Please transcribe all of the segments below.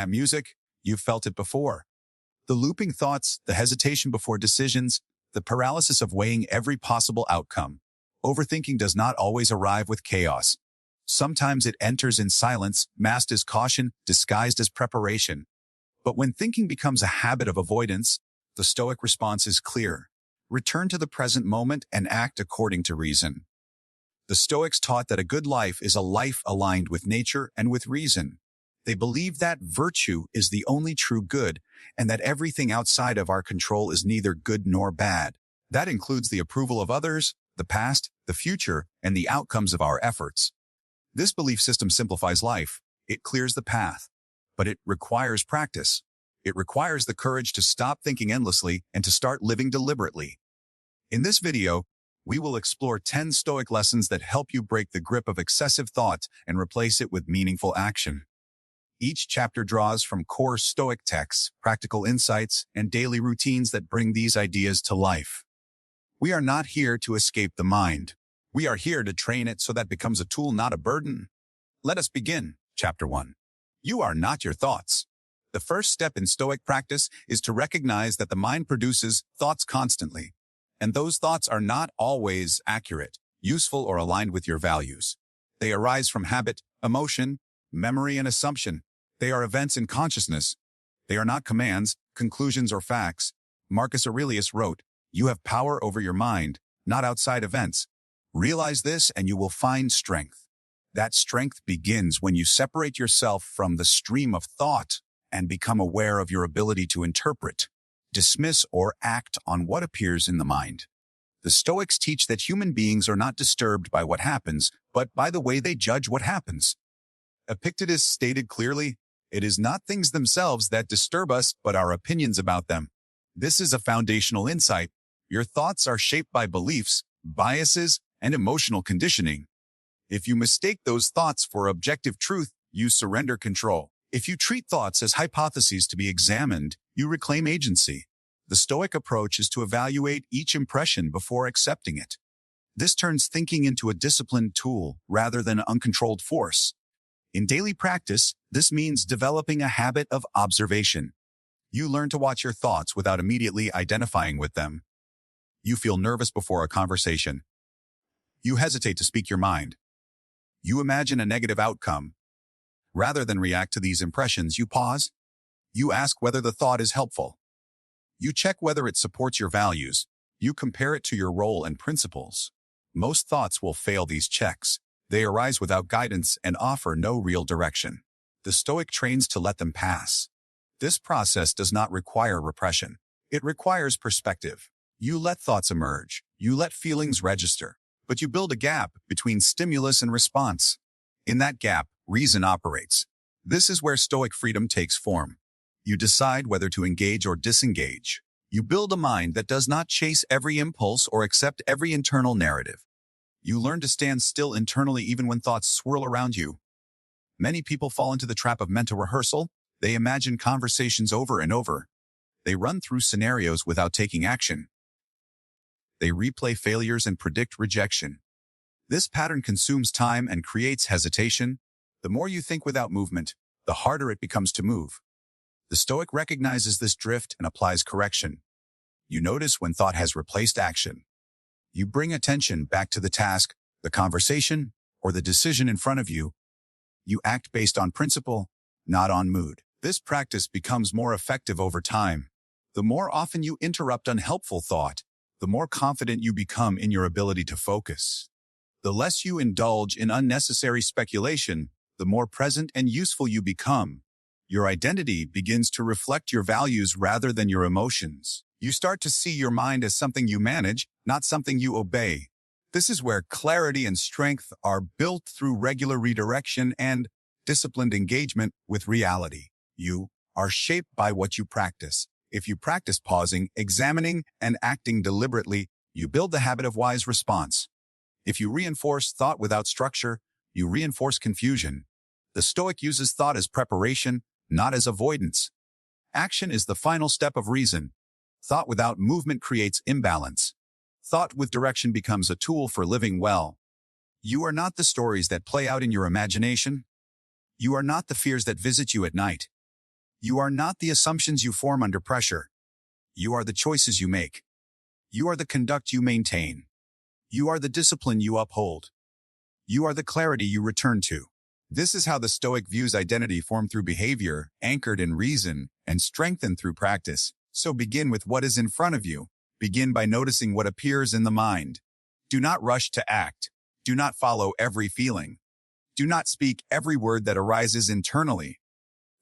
Music, you've felt it before. The looping thoughts, the hesitation before decisions, the paralysis of weighing every possible outcome. Overthinking does not always arrive with chaos. Sometimes it enters in silence, masked as caution, disguised as preparation. But when thinking becomes a habit of avoidance, the Stoic response is clear. Return to the present moment and act according to reason. The Stoics taught that a good life is a life aligned with nature and with reason. They believed that virtue is the only true good and that everything outside of our control is neither good nor bad. That includes the approval of others, the past, the future, and the outcomes of our efforts. This belief system simplifies life. It clears the path. But it requires practice. It requires the courage to stop thinking endlessly and to start living deliberately. In this video, we will explore 10 Stoic lessons that help you break the grip of excessive thought and replace it with meaningful action. Each chapter draws from core Stoic texts, practical insights, and daily routines that bring these ideas to life. We are not here to escape the mind. We are here to train it so that it becomes a tool, not a burden. Let us begin. Chapter 1. You are not your thoughts. The first step in Stoic practice is to recognize that the mind produces thoughts constantly. And those thoughts are not always accurate, useful, or aligned with your values. They arise from habit, emotion, memory, and assumption. They are events in consciousness. They are not commands, conclusions, or facts. Marcus Aurelius wrote, "You have power over your mind, not outside events. Realize this and you will find strength." That strength begins when you separate yourself from the stream of thought and become aware of your ability to interpret, dismiss, or act on what appears in the mind. The Stoics teach that human beings are not disturbed by what happens, but by the way they judge what happens. Epictetus stated clearly, "It is not things themselves that disturb us, but our opinions about them." This is a foundational insight. Your thoughts are shaped by beliefs, biases, and emotional conditioning. If you mistake those thoughts for objective truth, you surrender control. If you treat thoughts as hypotheses to be examined, you reclaim agency. The Stoic approach is to evaluate each impression before accepting it. This turns thinking into a disciplined tool rather than an uncontrolled force. In daily practice, this means developing a habit of observation. You learn to watch your thoughts without immediately identifying with them. You feel nervous before a conversation. You hesitate to speak your mind. You imagine a negative outcome. Rather than react to these impressions, you pause. You ask whether the thought is helpful. You check whether it supports your values. You compare it to your role and principles. Most thoughts will fail these checks. They arise without guidance and offer no real direction. The Stoic trains to let them pass. This process does not require repression. It requires perspective. You let thoughts emerge. You let feelings register. But you build a gap between stimulus and response. In that gap, reason operates. This is where Stoic freedom takes form. You decide whether to engage or disengage. You build a mind that does not chase every impulse or accept every internal narrative. You learn to stand still internally even when thoughts swirl around you. Many people fall into the trap of mental rehearsal. They imagine conversations over and over. They run through scenarios without taking action. They replay failures and predict rejection. This pattern consumes time and creates hesitation. The more you think without movement, the harder it becomes to move. The Stoic recognizes this drift and applies correction. You notice when thought has replaced action. You bring attention back to the task, the conversation, or the decision in front of you. You act based on principle, not on mood. This practice becomes more effective over time. The more often you interrupt unhelpful thought, the more confident you become in your ability to focus. The less you indulge in unnecessary speculation, the more present and useful you become. Your identity begins to reflect your values rather than your emotions. You start to see your mind as something you manage, not something you obey. This is where clarity and strength are built through regular redirection and disciplined engagement with reality. You are shaped by what you practice. If you practice pausing, examining, and acting deliberately, you build the habit of wise response. If you reinforce thought without structure, you reinforce confusion. The Stoic uses thought as preparation, not as avoidance. Action is the final step of reason. Thought without movement creates imbalance. Thought with direction becomes a tool for living well. You are not the stories that play out in your imagination. You are not the fears that visit you at night. You are not the assumptions you form under pressure. You are the choices you make. You are the conduct you maintain. You are the discipline you uphold. You are the clarity you return to. This is how the Stoic views identity formed through behavior, anchored in reason, and strengthened through practice. So begin with what is in front of you. Begin by noticing what appears in the mind. Do not rush to act. Do not follow every feeling. Do not speak every word that arises internally.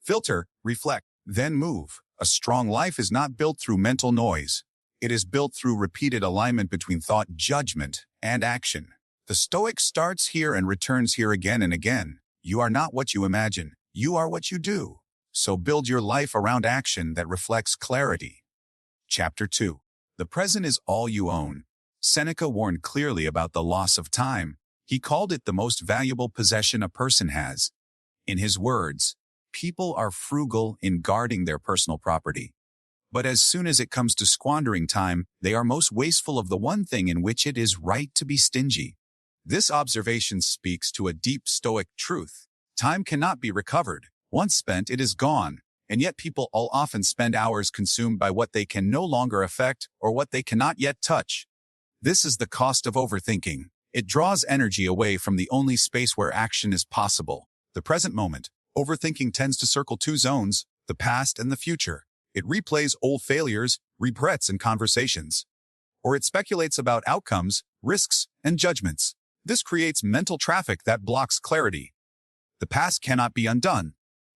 Filter, reflect, then move. A strong life is not built through mental noise. It is built through repeated alignment between thought, judgment, and action. The Stoic starts here and returns here again and again. You are not what you imagine. You are what you do. So build your life around action that reflects clarity. Chapter 2. The present is all you own. Seneca warned clearly about the loss of time. He called it the most valuable possession a person has. In his words, people are frugal in guarding their personal property. But as soon as it comes to squandering time, they are most wasteful of the one thing in which it is right to be stingy. This observation speaks to a deep Stoic truth. Time cannot be recovered. Once spent, it is gone. And yet people often spend hours consumed by what they can no longer affect or what they cannot yet touch. This is the cost of overthinking. It draws energy away from the only space where action is possible, the present moment. Overthinking tends to circle two zones, the past and the future. It replays old failures, regrets, and conversations. Or it speculates about outcomes, risks, and judgments. This creates mental traffic that blocks clarity. The past cannot be undone.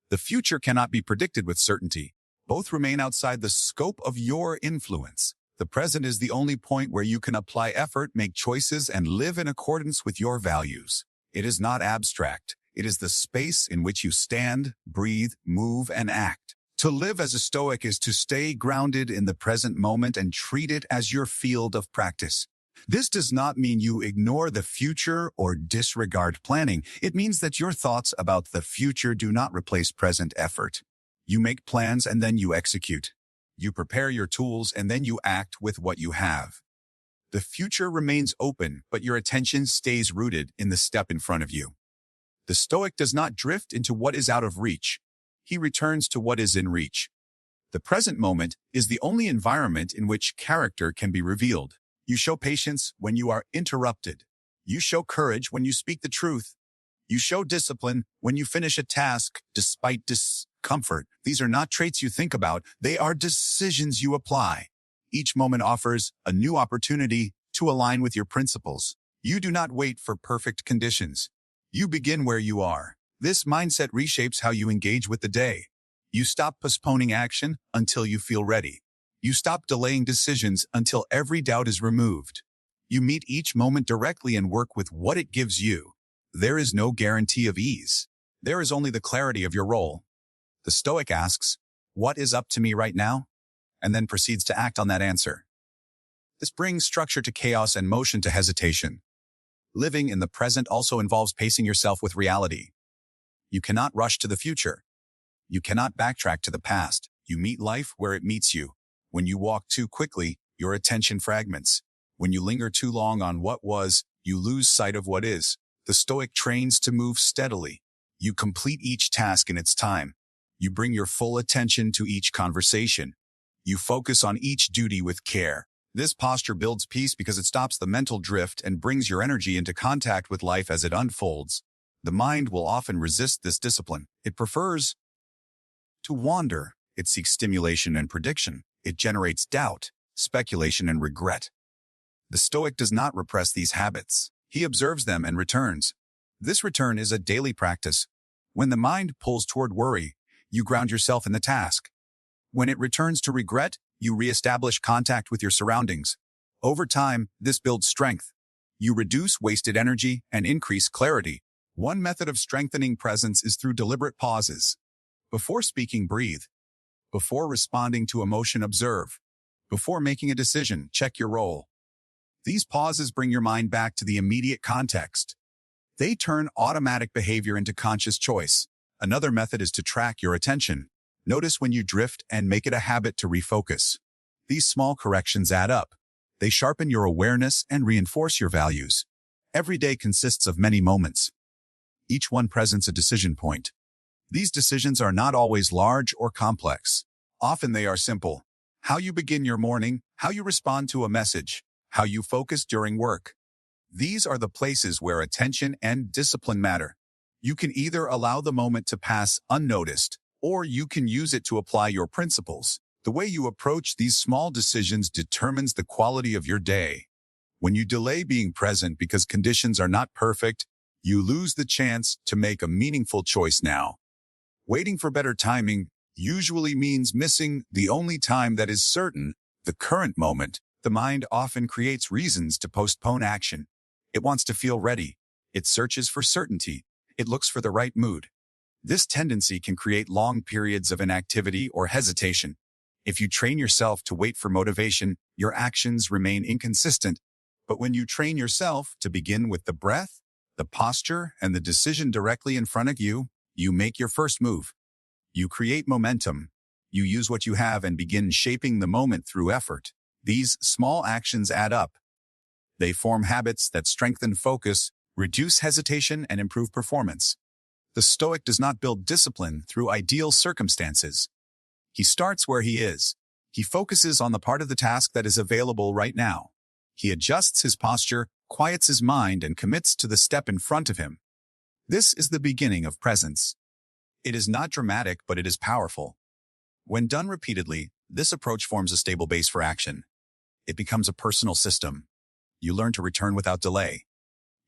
The future cannot be predicted with certainty. Both remain outside the scope of your influence. The present is the only point where you can apply effort, make choices, and live in accordance with your values. It is not abstract. It is the space in which you stand, breathe, move, and act. To live as a Stoic is to stay grounded in the present moment and treat it as your field of practice. This does not mean you ignore the future or disregard planning. It means that your thoughts about the future do not replace present effort. You make plans and then you execute. You prepare your tools and then you act with what you have. The future remains open, but your attention stays rooted in the step in front of you. The Stoic does not drift into what is out of reach. He returns to what is in reach. The present moment is the only environment in which character can be revealed. You show patience when you are interrupted. You show courage when you speak the truth. You show discipline when you finish a task despite discomfort. These are not traits you think about. They are decisions you apply. Each moment offers a new opportunity to align with your principles. You do not wait for perfect conditions. You begin where you are. This mindset reshapes how you engage with the day. You stop postponing action until you feel ready. You stop delaying decisions until every doubt is removed. You meet each moment directly and work with what it gives you. There is no guarantee of ease. There is only the clarity of your role. The Stoic asks, "What is up to me right now?" and then proceeds to act on that answer. This brings structure to chaos and motion to hesitation. Living in the present also involves pacing yourself with reality. You cannot rush to the future. You cannot backtrack to the past. You meet life where it meets you. When you walk too quickly, your attention fragments. When you linger too long on what was, you lose sight of what is. The Stoic trains to move steadily. You complete each task in its time. You bring your full attention to each conversation. You focus on each duty with care. This posture builds peace because it stops the mental drift and brings your energy into contact with life as it unfolds. The mind will often resist this discipline. It prefers to wander. It seeks stimulation and prediction. It generates doubt, speculation, and regret. The Stoic does not repress these habits. He observes them and returns. This return is a daily practice. When the mind pulls toward worry, you ground yourself in the task. When it returns to regret, you reestablish contact with your surroundings. Over time, this builds strength. You reduce wasted energy and increase clarity. One method of strengthening presence is through deliberate pauses. Before speaking, breathe. Before responding to emotion, observe. Before making a decision, check your role. These pauses bring your mind back to the immediate context. They turn automatic behavior into conscious choice. Another method is to track your attention. Notice when you drift and make it a habit to refocus. These small corrections add up. They sharpen your awareness and reinforce your values. Every day consists of many moments. Each one presents a decision point. These decisions are not always large or complex. Often they are simple. How you begin your morning, how you respond to a message, how you focus during work. These are the places where attention and discipline matter. You can either allow the moment to pass unnoticed, or you can use it to apply your principles. The way you approach these small decisions determines the quality of your day. When you delay being present because conditions are not perfect, you lose the chance to make a meaningful choice now. Waiting for better timing usually means missing the only time that is certain, the current moment. The mind often creates reasons to postpone action. It wants to feel ready. It searches for certainty. It looks for the right mood. This tendency can create long periods of inactivity or hesitation. If you train yourself to wait for motivation, your actions remain inconsistent. But when you train yourself to begin with the breath, the posture, and the decision directly in front of you, you make your first move. You create momentum. You use what you have and begin shaping the moment through effort. These small actions add up. They form habits that strengthen focus, reduce hesitation, and improve performance. The Stoic does not build discipline through ideal circumstances. He starts where he is. He focuses on the part of the task that is available right now. He adjusts his posture, quiets his mind, and commits to the step in front of him. This is the beginning of presence. It is not dramatic, but it is powerful. When done repeatedly, this approach forms a stable base for action. It becomes a personal system. You learn to return without delay.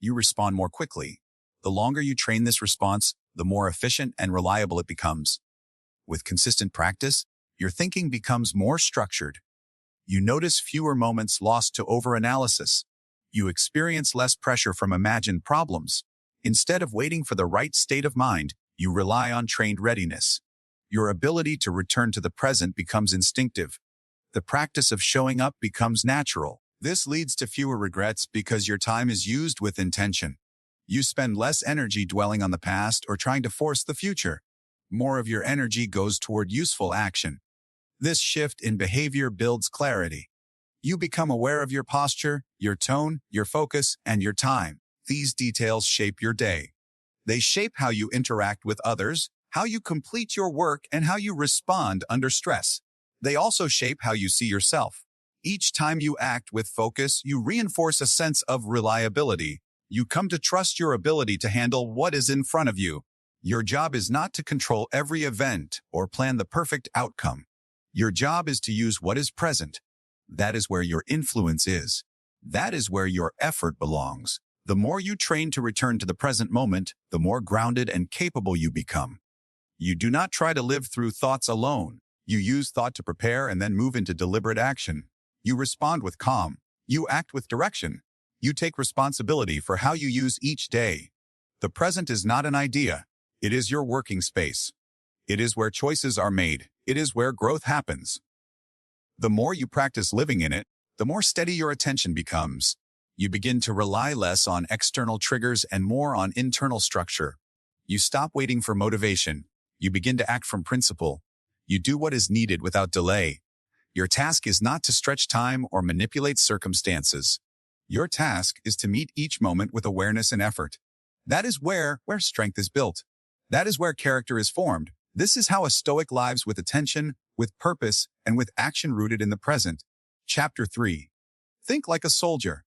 You respond more quickly. The longer you train this response, the more efficient and reliable it becomes. With consistent practice, your thinking becomes more structured. You notice fewer moments lost to overanalysis. You experience less pressure from imagined problems. Instead of waiting for the right state of mind, you rely on trained readiness. Your ability to return to the present becomes instinctive. The practice of showing up becomes natural. This leads to fewer regrets because your time is used with intention. You spend less energy dwelling on the past or trying to force the future. More of your energy goes toward useful action. This shift in behavior builds clarity. You become aware of your posture, your tone, your focus, and your time. These details shape your day. They shape how you interact with others, how you complete your work, and how you respond under stress. They also shape how you see yourself. Each time you act with focus, you reinforce a sense of reliability. You come to trust your ability to handle what is in front of you. Your job is not to control every event or plan the perfect outcome. Your job is to use what is present. That is where your influence is. That is where your effort belongs. The more you train to return to the present moment, the more grounded and capable you become. You do not try to live through thoughts alone. You use thought to prepare and then move into deliberate action. You respond with calm. You act with direction. You take responsibility for how you use each day. The present is not an idea. It is your working space. It is where choices are made. It is where growth happens. The more you practice living in it, the more steady your attention becomes. You begin to rely less on external triggers and more on internal structure. You stop waiting for motivation. You begin to act from principle. You do what is needed without delay. Your task is not to stretch time or manipulate circumstances. Your task is to meet each moment with awareness and effort. That is where strength is built. That is where character is formed. This is how a Stoic lives with attention, with purpose, and with action rooted in the present. Chapter 3. Think like a soldier.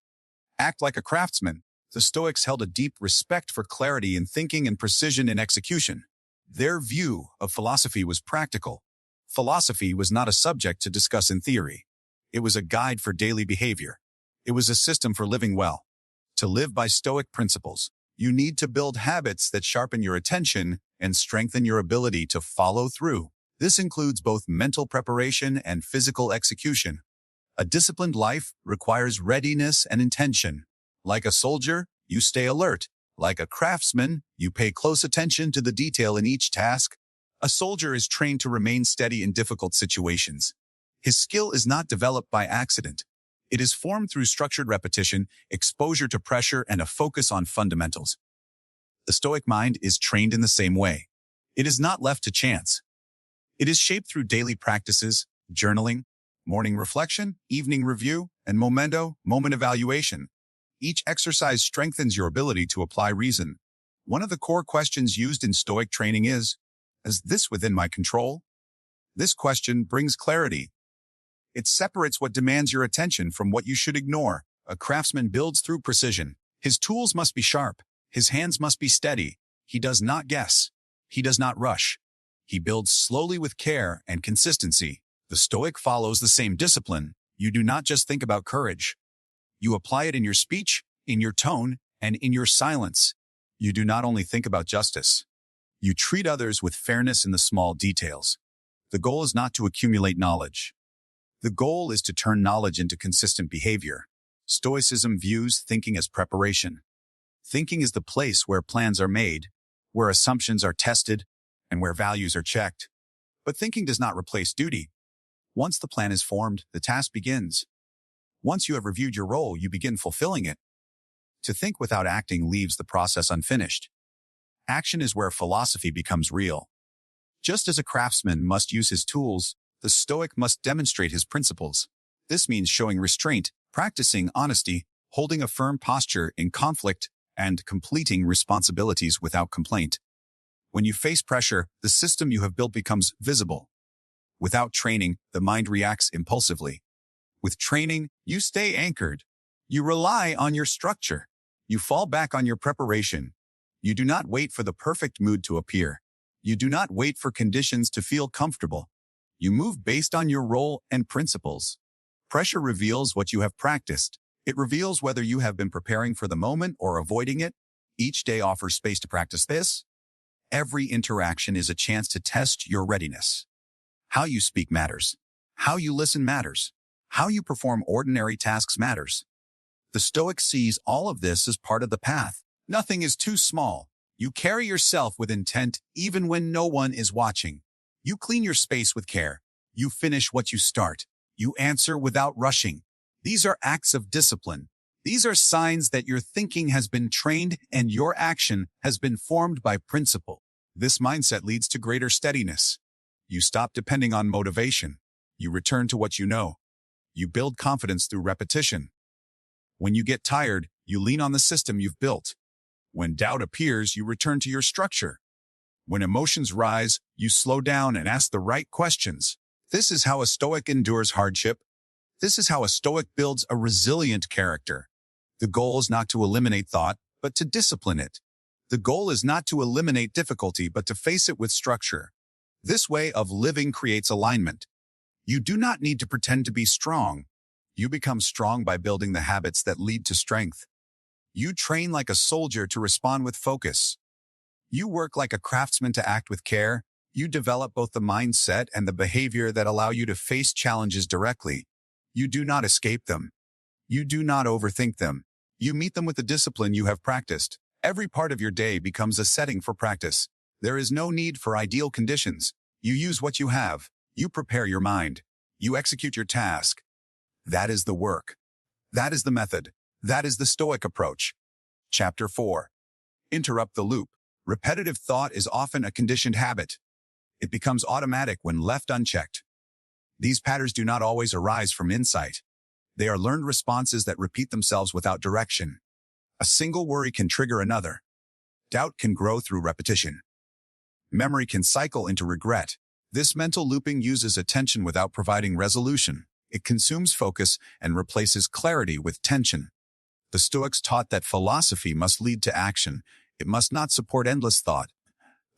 Act like a craftsman. The Stoics held a deep respect for clarity in thinking and precision in execution. Their view of philosophy was practical. Philosophy was not a subject to discuss in theory. It was a guide for daily behavior. It was a system for living well. To live by Stoic principles, you need to build habits that sharpen your attention and strengthen your ability to follow through. This includes both mental preparation and physical execution. A disciplined life requires readiness and intention. Like a soldier, you stay alert. Like a craftsman, you pay close attention to the detail in each task. A soldier is trained to remain steady in difficult situations. His skill is not developed by accident. It is formed through structured repetition, exposure to pressure, and a focus on fundamentals. The Stoic mind is trained in the same way. It is not left to chance. It is shaped through daily practices, journaling, morning reflection, evening review, and moment evaluation. Each exercise strengthens your ability to apply reason. One of the core questions used in Stoic training is, Is this within my control? This question brings clarity. It separates what demands your attention from what you should ignore. A craftsman builds through precision. His tools must be sharp. His hands must be steady. He does not guess. He does not rush. He builds slowly with care and consistency. The Stoic follows the same discipline. You do not just think about courage. You apply it in your speech, in your tone, and in your silence. You do not only think about justice. You treat others with fairness in the small details. The goal is not to accumulate knowledge. The goal is to turn knowledge into consistent behavior. Stoicism views thinking as preparation. Thinking is the place where plans are made, where assumptions are tested, and where values are checked. But thinking does not replace duty. Once the plan is formed, the task begins. Once you have reviewed your role, you begin fulfilling it. To think without acting leaves the process unfinished. Action is where philosophy becomes real. Just as a craftsman must use his tools, the Stoic must demonstrate his principles. This means showing restraint, practicing honesty, holding a firm posture in conflict, and completing responsibilities without complaint. When you face pressure, the system you have built becomes visible. Without training, the mind reacts impulsively. With training, you stay anchored. You rely on your structure. You fall back on your preparation. You do not wait for the perfect mood to appear. You do not wait for conditions to feel comfortable. You move based on your role and principles. Pressure reveals what you have practiced. It reveals whether you have been preparing for the moment or avoiding it. Each day offers space to practice this. Every interaction is a chance to test your readiness. How you speak matters. How you listen matters. How you perform ordinary tasks matters. The Stoic sees all of this as part of the path. Nothing is too small. You carry yourself with intent even when no one is watching. You clean your space with care. You finish what you start. You answer without rushing. These are acts of discipline. These are signs that your thinking has been trained and your action has been formed by principle. This mindset leads to greater steadiness. You stop depending on motivation. You return to what you know. You build confidence through repetition. When you get tired, you lean on the system you've built. When doubt appears, you return to your structure. When emotions rise, you slow down and ask the right questions. This is how a Stoic endures hardship. This is how a Stoic builds a resilient character. The goal is not to eliminate thought, but to discipline it. The goal is not to eliminate difficulty, but to face it with structure. This way of living creates alignment. You do not need to pretend to be strong. You become strong by building the habits that lead to strength. You train like a soldier to respond with focus. You work like a craftsman to act with care. You develop both the mindset and the behavior that allow you to face challenges directly. You do not escape them. You do not overthink them. You meet them with the discipline you have practiced. Every part of your day becomes a setting for practice. There is no need for ideal conditions. You use what you have. You prepare your mind. You execute your task. That is the work. That is the method. That is the Stoic approach. Chapter 4. Interrupt the loop. Repetitive thought is often a conditioned habit. It becomes automatic when left unchecked. These patterns do not always arise from insight. They are learned responses that repeat themselves without direction. A single worry can trigger another. Doubt can grow through repetition. Memory can cycle into regret. This mental looping uses attention without providing resolution. It consumes focus and replaces clarity with tension. The Stoics taught that philosophy must lead to action. It must not support endless thought.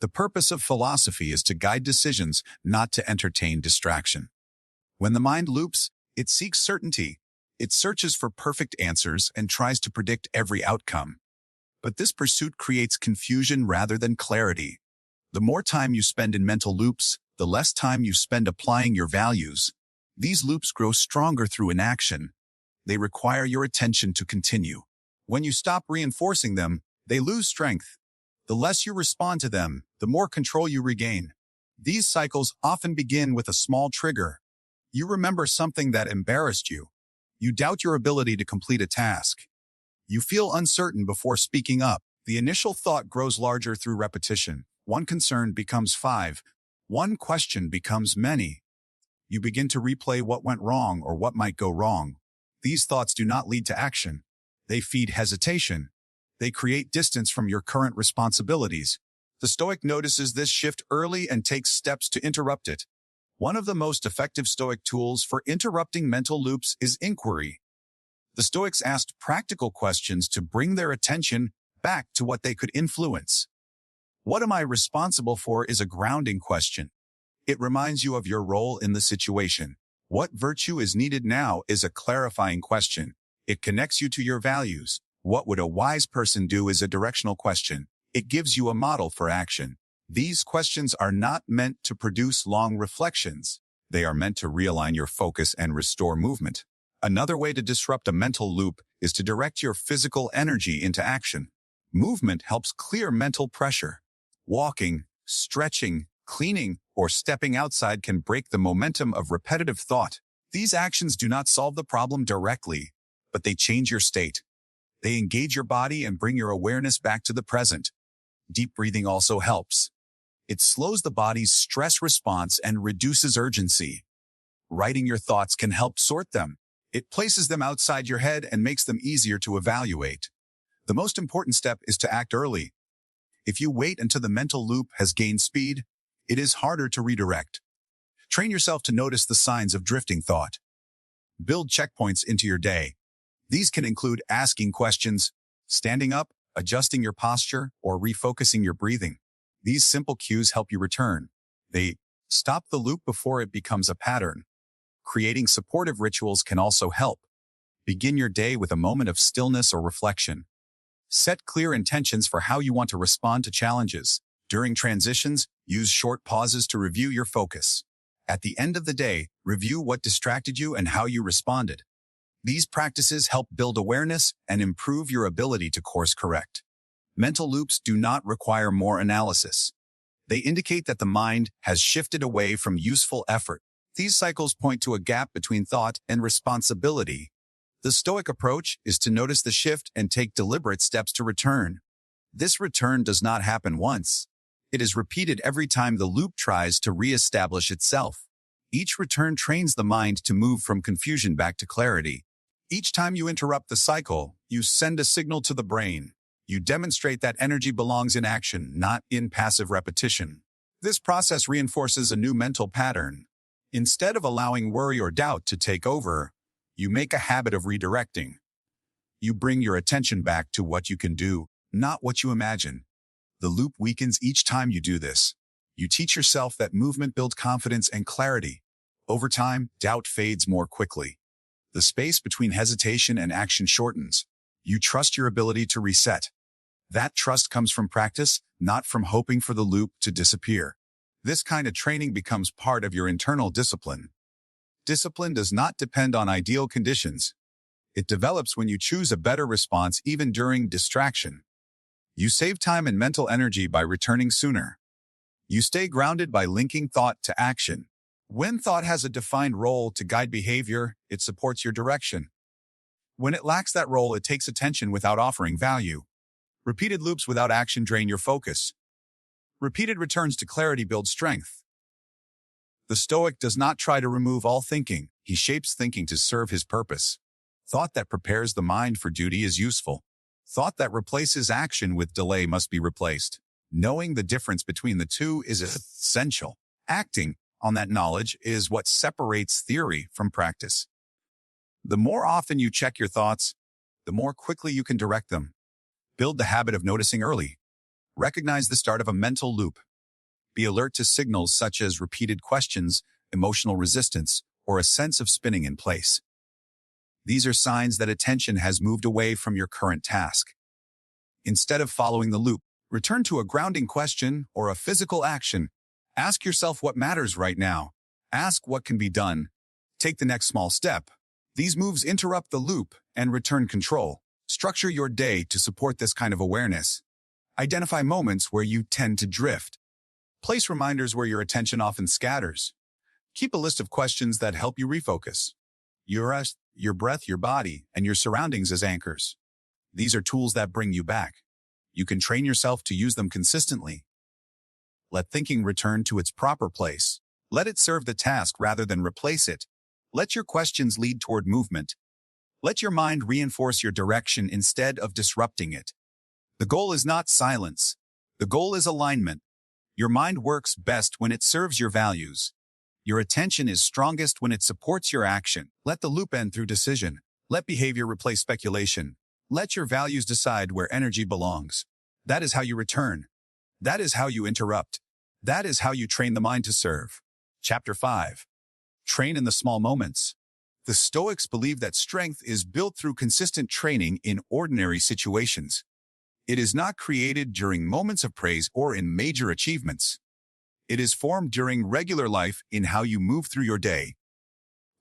The purpose of philosophy is to guide decisions, not to entertain distraction. When the mind loops, it seeks certainty. It searches for perfect answers and tries to predict every outcome. But this pursuit creates confusion rather than clarity. The more time you spend in mental loops, the less time you spend applying your values. These loops grow stronger through inaction. They require your attention to continue. When you stop reinforcing them, they lose strength. The less you respond to them, the more control you regain. These cycles often begin with a small trigger. You remember something that embarrassed you. You doubt your ability to complete a task. You feel uncertain before speaking up. The initial thought grows larger through repetition. One concern becomes 5. One question becomes many. You begin to replay what went wrong or what might go wrong. These thoughts do not lead to action. They feed hesitation. They create distance from your current responsibilities. The Stoic notices this shift early and takes steps to interrupt it. One of the most effective Stoic tools for interrupting mental loops is inquiry. The Stoics asked practical questions to bring their attention back to what they could influence. What am I responsible for is a grounding question. It reminds you of your role in the situation. What virtue is needed now is a clarifying question. It connects you to your values. What would a wise person do is a directional question. It gives you a model for action. These questions are not meant to produce long reflections. They are meant to realign your focus and restore movement. Another way to disrupt a mental loop is to direct your physical energy into action. Movement helps clear mental pressure. Walking, stretching, cleaning, or stepping outside can break the momentum of repetitive thought. These actions do not solve the problem directly, but they change your state. They engage your body and bring your awareness back to the present. Deep breathing also helps. It slows the body's stress response and reduces urgency. Writing your thoughts can help sort them. It places them outside your head and makes them easier to evaluate. The most important step is to act early. If you wait until the mental loop has gained speed, it is harder to redirect. Train yourself to notice the signs of drifting thought. Build checkpoints into your day. These can include asking questions, standing up, adjusting your posture, or refocusing your breathing. These simple cues help you return. They stop the loop before it becomes a pattern. Creating supportive rituals can also help. Begin your day with a moment of stillness or reflection. Set clear intentions for how you want to respond to challenges. During transitions, use short pauses to review your focus. At the end of the day, review what distracted you and how you responded. These practices help build awareness and improve your ability to course correct. Mental loops do not require more analysis. They indicate that the mind has shifted away from useful effort. These cycles point to a gap between thought and responsibility. The Stoic approach is to notice the shift and take deliberate steps to return. This return does not happen once. It is repeated every time the loop tries to re-establish itself. Each return trains the mind to move from confusion back to clarity. Each time you interrupt the cycle, you send a signal to the brain. You demonstrate that energy belongs in action, not in passive repetition. This process reinforces a new mental pattern. Instead of allowing worry or doubt to take over, you make a habit of redirecting. You bring your attention back to what you can do, not what you imagine. The loop weakens each time you do this. You teach yourself that movement builds confidence and clarity. Over time, doubt fades more quickly. The space between hesitation and action shortens. You trust your ability to reset. That trust comes from practice, not from hoping for the loop to disappear. This kind of training becomes part of your internal discipline. Discipline does not depend on ideal conditions. It develops when you choose a better response even during distraction. You save time and mental energy by returning sooner. You stay grounded by linking thought to action. When thought has a defined role to guide behavior, it supports your direction. When it lacks that role, it takes attention without offering value. Repeated loops without action drain your focus. Repeated returns to clarity build strength. The Stoic does not try to remove all thinking. He shapes thinking to serve his purpose. Thought that prepares the mind for duty is useful. Thought that replaces action with delay must be replaced. Knowing the difference between the two is essential. Acting on that knowledge is what separates theory from practice. The more often you check your thoughts, the more quickly you can direct them. Build the habit of noticing early. Recognize the start of a mental loop. Be alert to signals such as repeated questions, emotional resistance, or a sense of spinning in place. These are signs that attention has moved away from your current task. Instead of following the loop, return to a grounding question or a physical action. Ask yourself what matters right now. Ask what can be done. Take the next small step. These moves interrupt the loop and return control. Structure your day to support this kind of awareness. Identify moments where you tend to drift. Place reminders where your attention often scatters. Keep a list of questions that help you refocus. Your breath, your body, and your surroundings as anchors. These are tools that bring you back. You can train yourself to use them consistently. Let thinking return to its proper place. Let it serve the task rather than replace it. Let your questions lead toward movement. Let your mind reinforce your direction instead of disrupting it. The goal is not silence. The goal is alignment. Your mind works best when it serves your values. Your attention is strongest when it supports your action. Let the loop end through decision. Let behavior replace speculation. Let your values decide where energy belongs. That is how you return. That is how you interrupt. That is how you train the mind to serve. Chapter 5. Train in the small moments. The Stoics believe that strength is built through consistent training in ordinary situations. It is not created during moments of praise or in major achievements. It is formed during regular life in how you move through your day.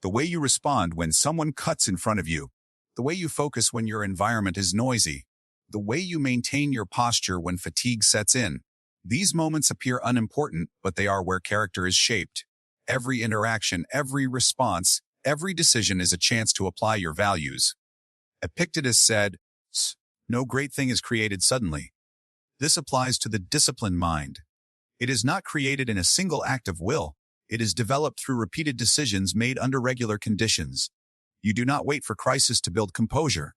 The way you respond when someone cuts in front of you. The way you focus when your environment is noisy. The way you maintain your posture when fatigue sets in. These moments appear unimportant, but they are where character is shaped. Every interaction, every response, every decision is a chance to apply your values. Epictetus said, "No great thing is created suddenly." This applies to the disciplined mind. It is not created in a single act of will. It is developed through repeated decisions made under regular conditions. You do not wait for crisis to build composure.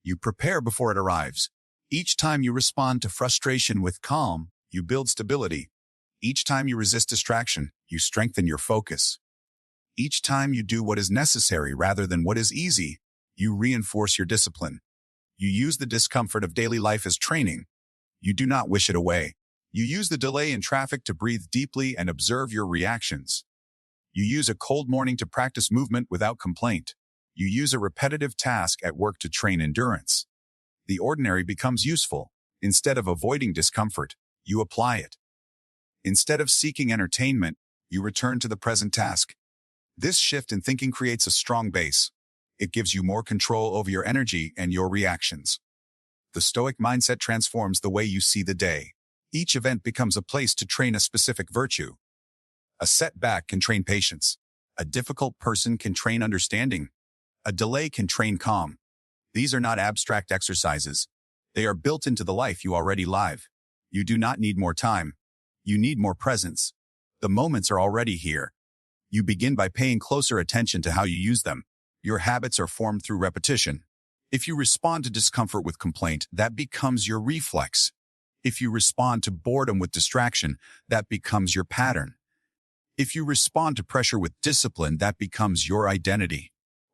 You prepare before it arrives. Each time you respond to frustration with calm, you build stability. Each time you resist distraction, you strengthen your focus. Each time you do what is necessary rather than what is easy, you reinforce your discipline. You use the discomfort of daily life as training. You do not wish it away. You use the delay in traffic to breathe deeply and observe your reactions. You use a cold morning to practice movement without complaint. You use a repetitive task at work to train endurance. The ordinary becomes useful. Instead of avoiding discomfort, you apply it. Instead of seeking entertainment, you return to the present task. This shift in thinking creates a strong base. It gives you more control over your energy and your reactions. The Stoic mindset transforms the way you see the day. Each event becomes a place to train a specific virtue. A setback can train patience. A difficult person can train understanding. A delay can train calm. These are not abstract exercises. They are built into the life you already live. You do not need more time. You need more presence. The moments are already here. You begin by paying closer attention to how you use them. Your habits are formed through repetition. If you respond to discomfort with complaint, that becomes your reflex. If you respond to boredom with distraction, that becomes your pattern. If you respond to pressure with discipline, that becomes your identity.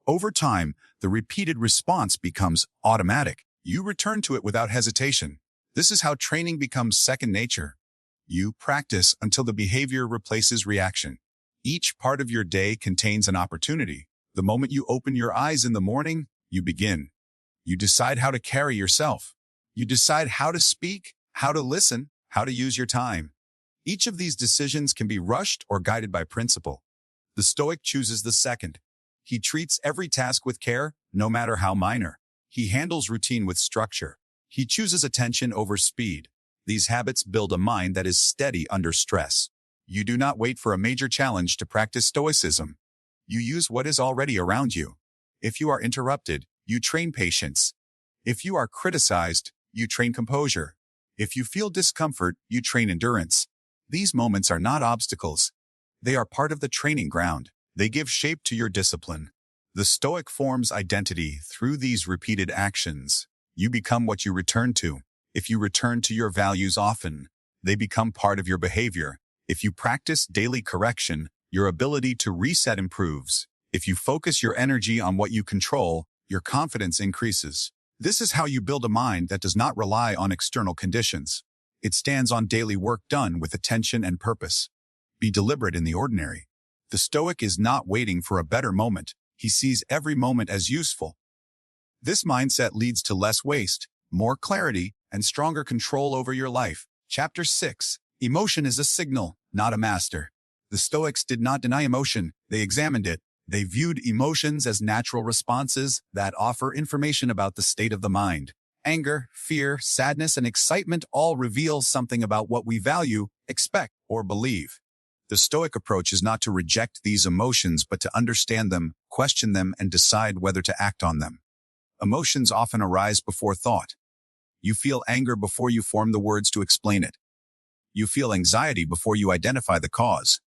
Over time, the repeated response becomes automatic. You return to it without hesitation. This is how training becomes second nature. You practice until the behavior replaces reaction. Each part of your day contains an opportunity. The moment you open your eyes in the morning, you begin. You decide how to carry yourself. You decide how to speak, how to listen, how to use your time. Each of these decisions can be rushed or guided by principle. The Stoic chooses the second. He treats every task with care, no matter how minor. He handles routine with structure. He chooses attention over speed. These habits build a mind that is steady under stress. You do not wait for a major challenge to practice Stoicism. You use what is already around you. If you are interrupted, you train patience. If you are criticized, you train composure. If you feel discomfort, you train endurance. These moments are not obstacles. They are part of the training ground. They give shape to your discipline. The Stoic forms identity through these repeated actions. You become what you return to. If you return to your values often, they become part of your behavior. If you practice daily correction, your ability to reset improves. If you focus your energy on what you control, your confidence increases. This is how you build a mind that does not rely on external conditions. It stands on daily work done with attention and purpose. Be deliberate in the ordinary. The Stoic is not waiting for a better moment. He sees every moment as useful. This mindset leads to less waste, more clarity, and stronger control over your life. Chapter 6. Emotion is a signal, not a master. The Stoics did not deny emotion, they examined it. They viewed emotions as natural responses that offer information about the state of the mind. Anger, fear, sadness, and excitement all reveal something about what we value, expect, or believe. The Stoic approach is not to reject these emotions, but to understand them, question them, and decide whether to act on them. Emotions often arise before thought. You feel anger before you form the words to explain it. You feel anxiety before you identify the cause.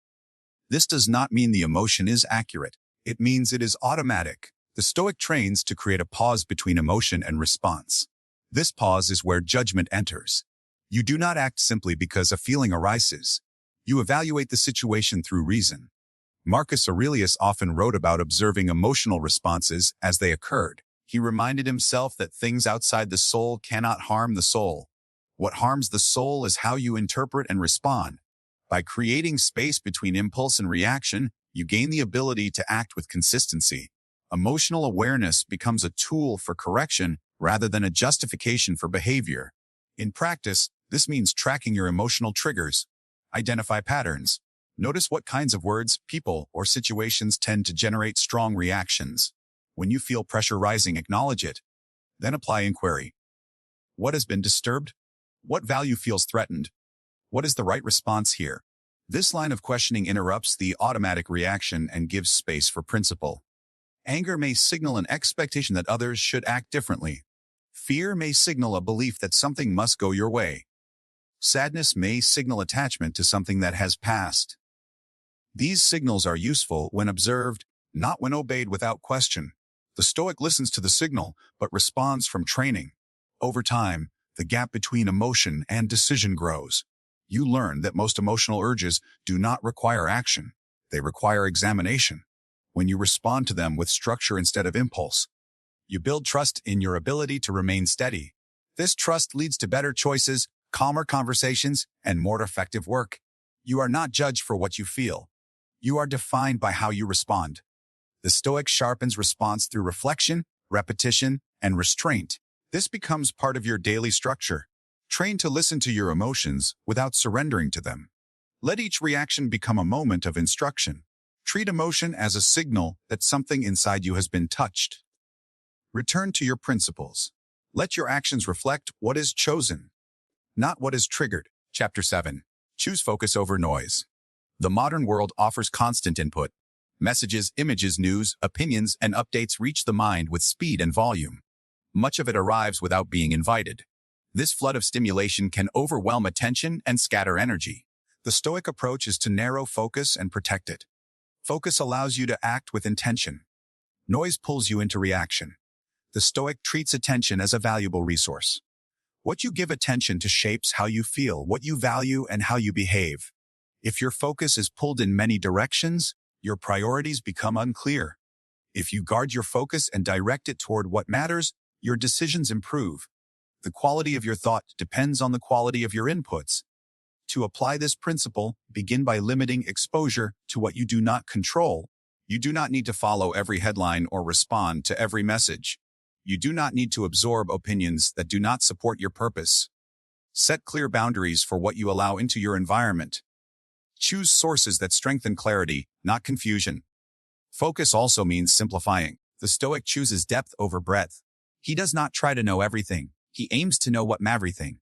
This does not mean the emotion is accurate. It means it is automatic. The Stoic trains to create a pause between emotion and response. This pause is where judgment enters. You do not act simply because a feeling arises. You evaluate the situation through reason. Marcus Aurelius often wrote about observing emotional responses as they occurred. He reminded himself that things outside the soul cannot harm the soul. What harms the soul is how you interpret and respond. By creating space between impulse and reaction, you gain the ability to act with consistency. Emotional awareness becomes a tool for correction rather than a justification for behavior. In practice, this means tracking your emotional triggers. Identify patterns. Notice what kinds of words, people, or situations tend to generate strong reactions. When you feel pressure rising, acknowledge it. Then apply inquiry. What has been disturbed? What value feels threatened? What is the right response here? This line of questioning interrupts the automatic reaction and gives space for principle. Anger may signal an expectation that others should act differently. Fear may signal a belief that something must go your way. Sadness may signal attachment to something that has passed. These signals are useful when observed, not when obeyed without question. The Stoic listens to the signal, but responds from training. Over time, the gap between emotion and decision grows. You learn that most emotional urges do not require action. They require examination. When you respond to them with structure instead of impulse, you build trust in your ability to remain steady. This trust leads to better choices, calmer conversations, and more effective work. You are not judged for what you feel. You are defined by how you respond. The Stoic sharpens response through reflection, repetition, and restraint. This becomes part of your daily structure. Train to listen to your emotions without surrendering to them. Let each reaction become a moment of instruction. Treat emotion as a signal that something inside you has been touched. Return to your principles. Let your actions reflect what is chosen, not what is triggered. Chapter 7. Choose focus over noise. The modern world offers constant input. Messages, images, news, opinions, and updates reach the mind with speed and volume. Much of it arrives without being invited. This flood of stimulation can overwhelm attention and scatter energy. The Stoic approach is to narrow focus and protect it. Focus allows you to act with intention. Noise pulls you into reaction. The Stoic treats attention as a valuable resource. What you give attention to shapes how you feel, what you value, and how you behave. If your focus is pulled in many directions, your priorities become unclear. If you guard your focus and direct it toward what matters, your decisions improve. The quality of your thought depends on the quality of your inputs. To apply this principle, begin by limiting exposure to what you do not control. You do not need to follow every headline or respond to every message. You do not need to absorb opinions that do not support your purpose. Set clear boundaries for what you allow into your environment. Choose sources that strengthen clarity, not confusion. Focus also means simplifying. The Stoic chooses depth over breadth. He does not try to know everything. He aims to know what everything.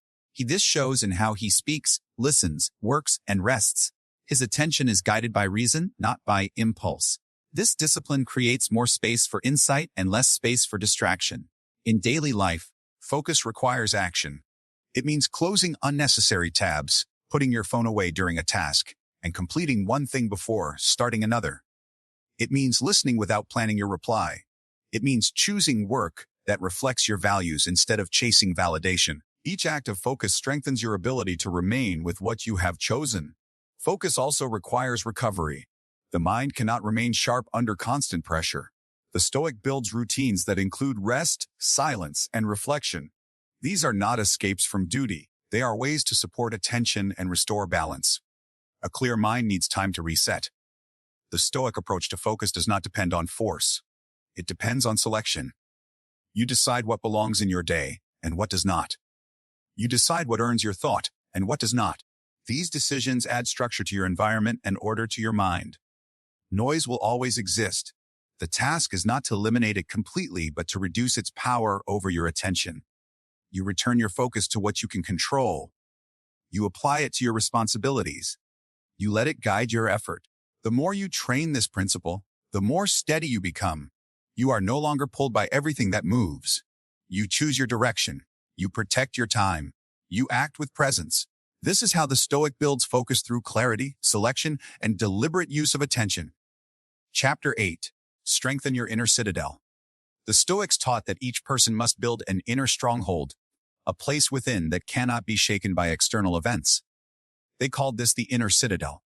This shows in how he speaks, listens, works, and rests. His attention is guided by reason, not by impulse. This discipline creates more space for insight and less space for distraction. In daily life, focus requires action. It means closing unnecessary tabs, putting your phone away during a task, and completing one thing before starting another. It means listening without planning your reply. It means choosing work that reflects your values instead of chasing validation. Each act of focus strengthens your ability to remain with what you have chosen. Focus also requires recovery. The mind cannot remain sharp under constant pressure. The Stoic builds routines that include rest, silence, and reflection. These are not escapes from duty. They are ways to support attention and restore balance. A clear mind needs time to reset. The Stoic approach to focus does not depend on force. It depends on selection. You decide what belongs in your day and what does not. You decide what earns your thought and what does not. These decisions add structure to your environment and order to your mind. Noise will always exist. The task is not to eliminate it completely, but to reduce its power over your attention. You return your focus to what you can control. You apply it to your responsibilities. You let it guide your effort. The more you train this principle, the more steady you become. You are no longer pulled by everything that moves. You choose your direction. You protect your time. You act with presence. This is how the Stoic builds focus through clarity, selection, and deliberate use of attention. Chapter 8. Strengthen your inner citadel. The Stoics taught that each person must build an inner stronghold, a place within that cannot be shaken by external events. They called this the inner citadel.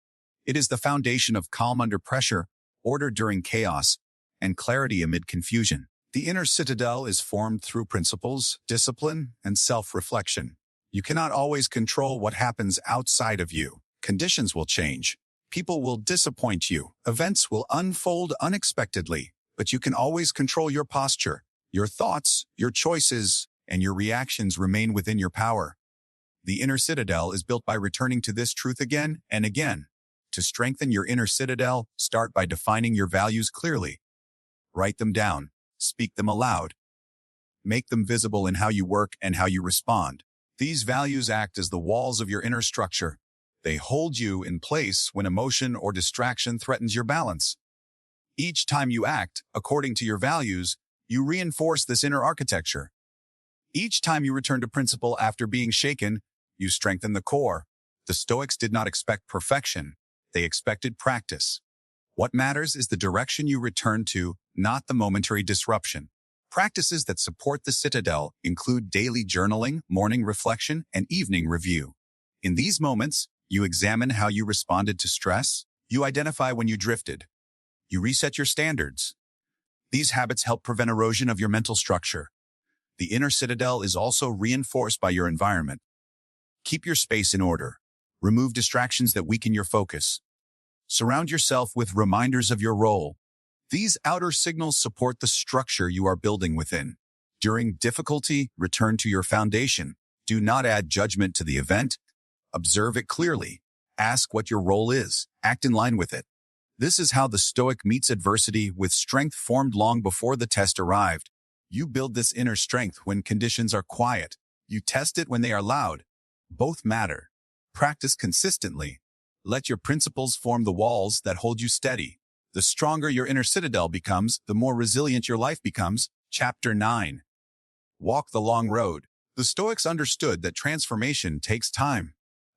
It is the foundation of calm under pressure, order during chaos, and clarity amid confusion. The inner citadel is formed through principles, discipline, and self-reflection. You cannot always control what happens outside of you. Conditions will change. People will disappoint you. Events will unfold unexpectedly. But you can always control your posture. Your thoughts, your choices, and your reactions remain within your power. The inner citadel is built by returning to this truth again and again. To strengthen your inner citadel, start by defining your values clearly. Write them down. Speak them aloud. Make them visible in how you work and how you respond. These values act as the walls of your inner structure. They hold you in place when emotion or distraction threatens your balance. Each time you act according to your values, you reinforce this inner architecture. Each time you return to principle after being shaken, you strengthen the core. The Stoics did not expect perfection. They expected practice. What matters is the direction you return to, not the momentary disruption. Practices that support the citadel include daily journaling, morning reflection, and evening review. In these moments, you examine how you responded to stress. You identify when you drifted. You reset your standards. These habits help prevent erosion of your mental structure. The inner citadel is also reinforced by your environment. Keep your space in order. Remove distractions that weaken your focus. Surround yourself with reminders of your role. These outer signals support the structure you are building within. During difficulty, return to your foundation. Do not add judgment to the event. Observe it clearly. Ask what your role is. Act in line with it. This is how the Stoic meets adversity with strength formed long before the test arrived. You build this inner strength when conditions are quiet. You test it when they are loud. Both matter. Practice consistently. Let your principles form the walls that hold you steady. The stronger your inner citadel becomes, the more resilient your life becomes. Chapter 9. Walk the long road. The Stoics understood that transformation takes time.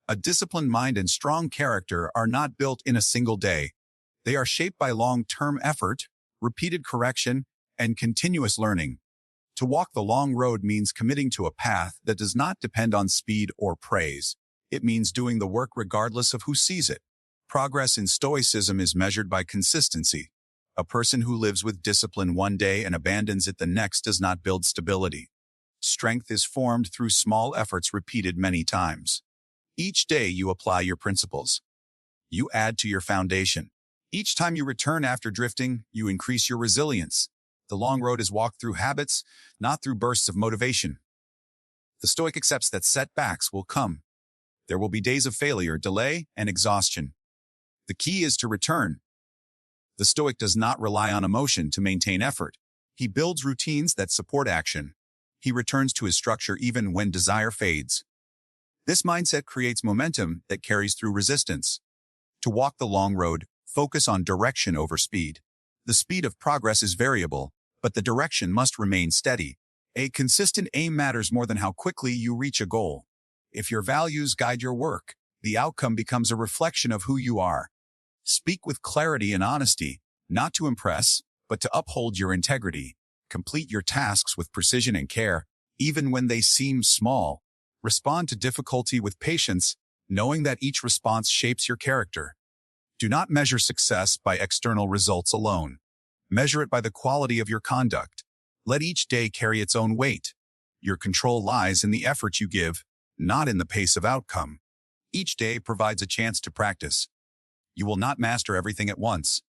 A disciplined mind and strong character are not built in a single day. They are shaped by long-term effort, repeated correction, and continuous learning. To walk the long road means committing to a path that does not depend on speed or praise. It means doing the work regardless of who sees it. Progress in Stoicism is measured by consistency. A person who lives with discipline one day and abandons it the next does not build stability. Strength is formed through small efforts repeated many times. Each day you apply your principles. You add to your foundation. Each time you return after drifting, you increase your resilience. The long road is walked through habits, not through bursts of motivation. The Stoic accepts that setbacks will come. There will be days of failure, delay, and exhaustion. The key is to return. The Stoic does not rely on emotion to maintain effort. He builds routines that support action. He returns to his structure even when desire fades. This mindset creates momentum that carries through resistance. To walk the long road, focus on direction over speed. The speed of progress is variable, but the direction must remain steady. A consistent aim matters more than how quickly you reach a goal. If your values guide your work, the outcome becomes a reflection of who you are. Speak with clarity and honesty, not to impress, but to uphold your integrity. Complete your tasks with precision and care, even when they seem small. Respond to difficulty with patience, knowing that each response shapes your character. Do not measure success by external results alone. Measure it by the quality of your conduct. Let each day carry its own weight. Your control lies in the effort you give, not in the pace of outcome. Each day provides a chance to practice. You will not master everything at once.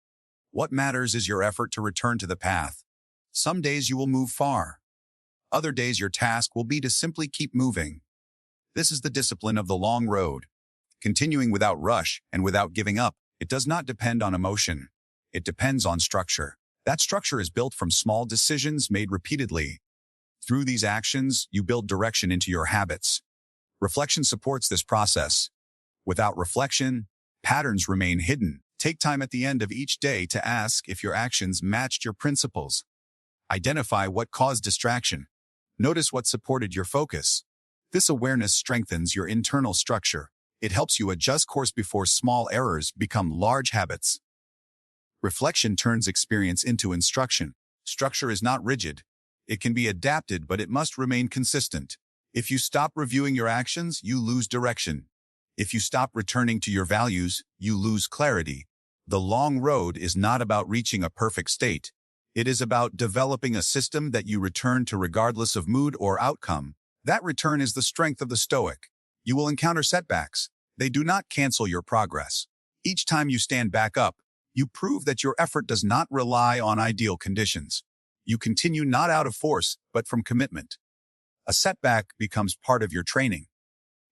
What matters is your effort to return to the path. Some days you will move far. Other days your task will be to simply keep moving. This is the discipline of the long road. Continuing without rush and without giving up, it does not depend on emotion. It depends on structure. That structure is built from small decisions made repeatedly. Through these actions, you build direction into your habits. Reflection supports this process. Without reflection, patterns remain hidden. Take time at the end of each day to ask if your actions matched your principles. Identify what caused distraction. Notice what supported your focus. This awareness strengthens your internal structure. It helps you adjust course before small errors become large habits. Reflection turns experience into instruction. Structure is not rigid. It can be adapted, but it must remain consistent. If you stop reviewing your actions, you lose direction. If you stop returning to your values, you lose clarity. The long road is not about reaching a perfect state. It is about developing a system that you return to regardless of mood or outcome. That return is the strength of the Stoic. You will encounter setbacks. They do not cancel your progress. Each time you stand back up, you prove that your effort does not rely on ideal conditions. You continue not out of force, but from commitment. A setback becomes part of your training.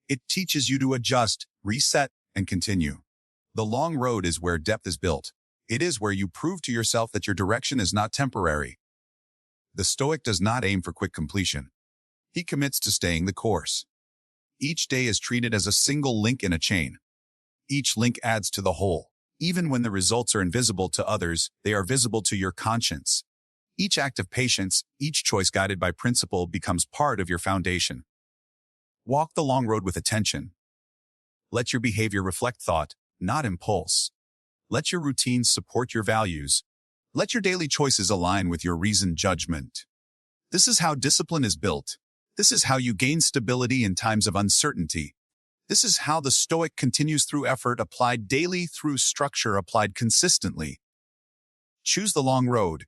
It teaches you to adjust, reset, and continue. The long road is where depth is built. It is where you prove to yourself that your direction is not temporary. The Stoic does not aim for quick completion. He commits to staying the course. Each day is treated as a single link in a chain. Each link adds to the whole. Even when the results are invisible to others, they are visible to your conscience. Each act of patience, each choice guided by principle becomes part of your foundation. Walk the long road with attention. Let your behavior reflect thought, not impulse. Let your routines support your values. Let your daily choices align with your reasoned judgment. This is how discipline is built. This is how you gain stability in times of uncertainty. This is how the Stoic continues through effort applied daily, through structure applied consistently. Choose the long road.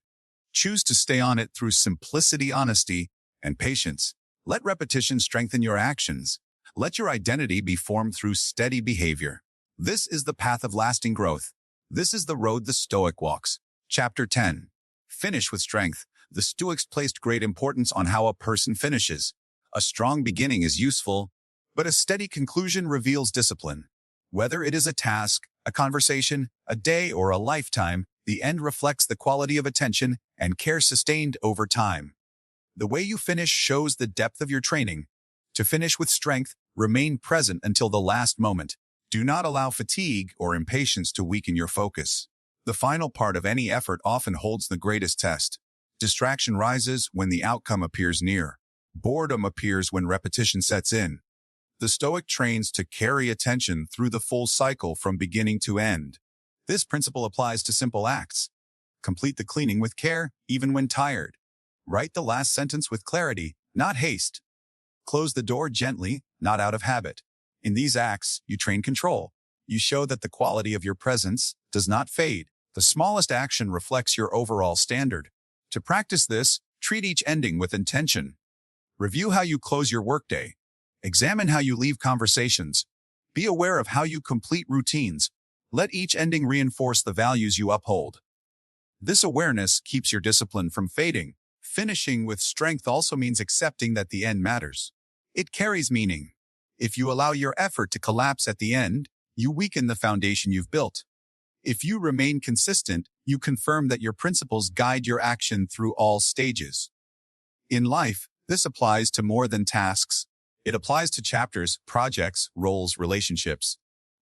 Choose to stay on it through simplicity, honesty, and patience. Let repetition strengthen your actions. Let your identity be formed through steady behavior. This is the path of lasting growth. This is the road the Stoic walks. Chapter 10. Finish with strength. The Stoics placed great importance on how a person finishes. A strong beginning is useful, but a steady conclusion reveals discipline. Whether it is a task, a conversation, a day, or a lifetime, the end reflects the quality of attention and care sustained over time. The way you finish shows the depth of your training. To finish with strength, remain present until the last moment. Do not allow fatigue or impatience to weaken your focus. The final part of any effort often holds the greatest test. Distraction rises when the outcome appears near. Boredom appears when repetition sets in. The Stoic trains to carry attention through the full cycle from beginning to end. This principle applies to simple acts. Complete the cleaning with care, even when tired. Write the last sentence with clarity, not haste. Close the door gently, not out of habit. In these acts, you train control. You show that the quality of your presence does not fade. The smallest action reflects your overall standard. To practice this, treat each ending with intention. Review how you close your workday. Examine how you leave conversations. Be aware of how you complete routines. Let each ending reinforce the values you uphold. This awareness keeps your discipline from fading. Finishing with strength also means accepting that the end matters. It carries meaning. If you allow your effort to collapse at the end, you weaken the foundation you've built. If you remain consistent, you confirm that your principles guide your action through all stages. In life, this applies to more than tasks. It applies to chapters, projects, roles, relationships.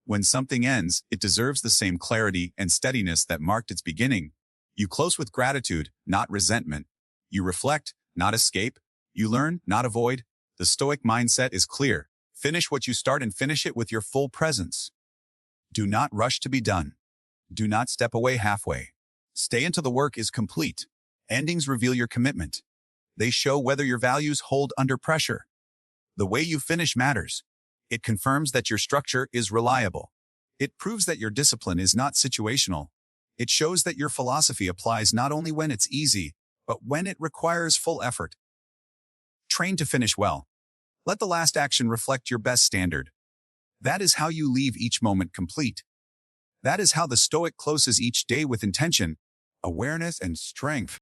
When something ends, it deserves the same clarity and steadiness that marked its beginning. You close with gratitude, not resentment. You reflect, not escape. You learn, not avoid. The Stoic mindset is clear. Finish what you start and finish it with your full presence. Do not rush to be done. Do not step away halfway. Stay until the work is complete. Endings reveal your commitment. They show whether your values hold under pressure. The way you finish matters. It confirms that your structure is reliable. It proves that your discipline is not situational. It shows that your philosophy applies not only when it's easy, but when it requires full effort. Train to finish well. Let the last action reflect your best standard. That is how you leave each moment complete. That is how the Stoic closes each day with intention, awareness, and strength.